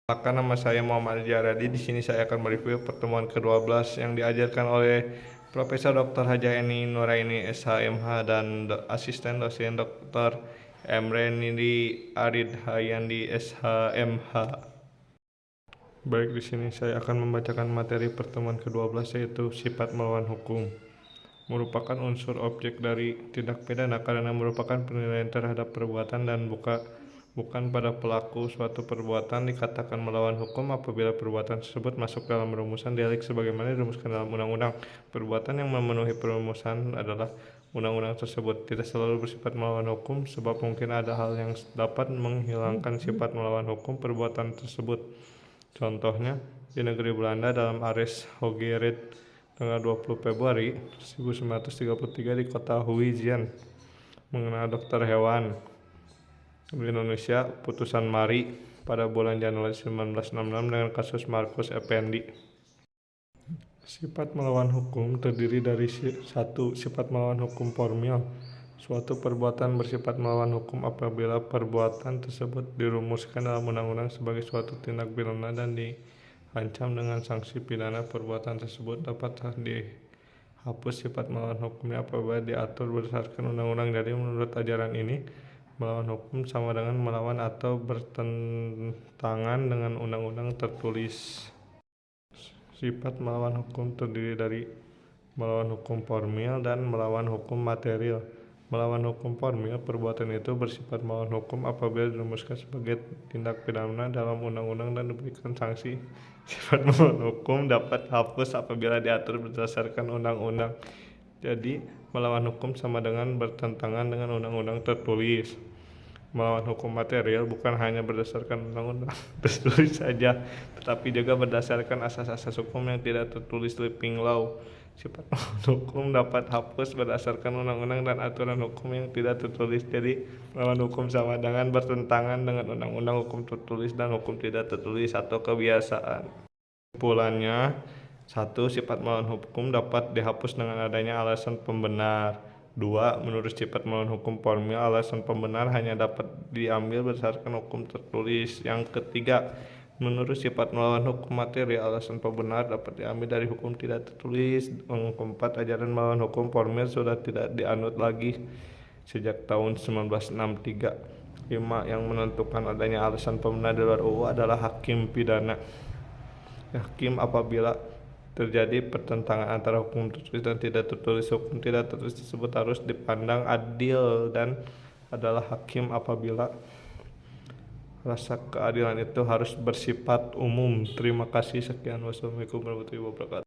Maka nama saya Muhammad Jaradi. Di sini saya akan mereview pertemuan ke-12 yang diajarkan oleh Profesor Dr. Haja Eni Nuraini SHMH dan asisten dosen Dr. Emre Nindi Arid Hayandi SHMH. Baik, di sini saya akan membacakan materi pertemuan ke-12 yaitu sifat melawan hukum. Merupakan unsur objek dari tindak pidana karena merupakan penilaian terhadap perbuatan dan bukan pada pelaku. Suatu perbuatan dikatakan melawan hukum apabila perbuatan tersebut masuk dalam rumusan delik sebagaimana dirumuskan dalam undang-undang. Perbuatan yang memenuhi perumusan adalah undang-undang tersebut. Tidak selalu bersifat melawan hukum sebab mungkin ada hal yang dapat menghilangkan sifat melawan hukum perbuatan tersebut. Contohnya, di negeri Belanda dalam Arrest Hooggerecht tanggal 20 Februari 1933 di kota Huizen mengenal dokter hewan. Di Indonesia, putusan Mari pada bulan Januari 1966 dengan kasus Markus Effendi. Sifat melawan hukum terdiri dari satu, sifat melawan hukum formil. Suatu perbuatan bersifat melawan hukum apabila perbuatan tersebut dirumuskan dalam undang-undang sebagai suatu tindak pidana dan diancam dengan sanksi pidana. Perbuatan tersebut dapat dihapus sifat melawan hukumnya apabila diatur berdasarkan undang-undang. Jadi menurut ajaran ini, melawan hukum sama dengan melawan atau bertentangan dengan undang-undang tertulis. Sifat melawan hukum terdiri dari melawan hukum formil dan melawan hukum material. Melawan hukum formil, perbuatan itu bersifat melawan hukum apabila dirumuskan sebagai tindak pidana dalam undang-undang dan diberikan sanksi. Sifat melawan hukum dapat hapus apabila diatur berdasarkan undang-undang. Jadi, melawan hukum sama dengan bertentangan dengan undang-undang tertulis. Melawan hukum material bukan hanya berdasarkan undang-undang tertulis saja, tetapi juga berdasarkan asas-asas hukum yang tidak tertulis living law. Sifat melawan hukum dapat hapus berdasarkan undang-undang dan aturan hukum yang tidak tertulis. Jadi, melawan hukum sama dengan bertentangan dengan undang-undang, hukum tertulis, dan hukum tidak tertulis atau kebiasaan. Kesimpulannya, satu, sifat melawan hukum dapat dihapus dengan adanya alasan pembenar. Dua, menurut sifat melawan hukum formil, alasan pembenar hanya dapat diambil berdasarkan hukum tertulis. Yang ketiga, menurut sifat melawan hukum material, alasan pembenar dapat diambil dari hukum tidak tertulis. Yang keempat, ajaran melawan hukum formil sudah tidak dianut lagi sejak tahun 1963. 5. Yang menentukan adanya alasan pembenar di luar UU adalah hakim pidana. Hakim apabila terjadi pertentangan antara hukum tertulis dan tidak tertulis. Hukum tidak tertulis tersebut harus dipandang adil dan adalah hakim apabila rasa keadilan itu harus bersifat umum. Terima kasih. Sekian. Wassalamualaikum warahmatullahi wabarakatuh.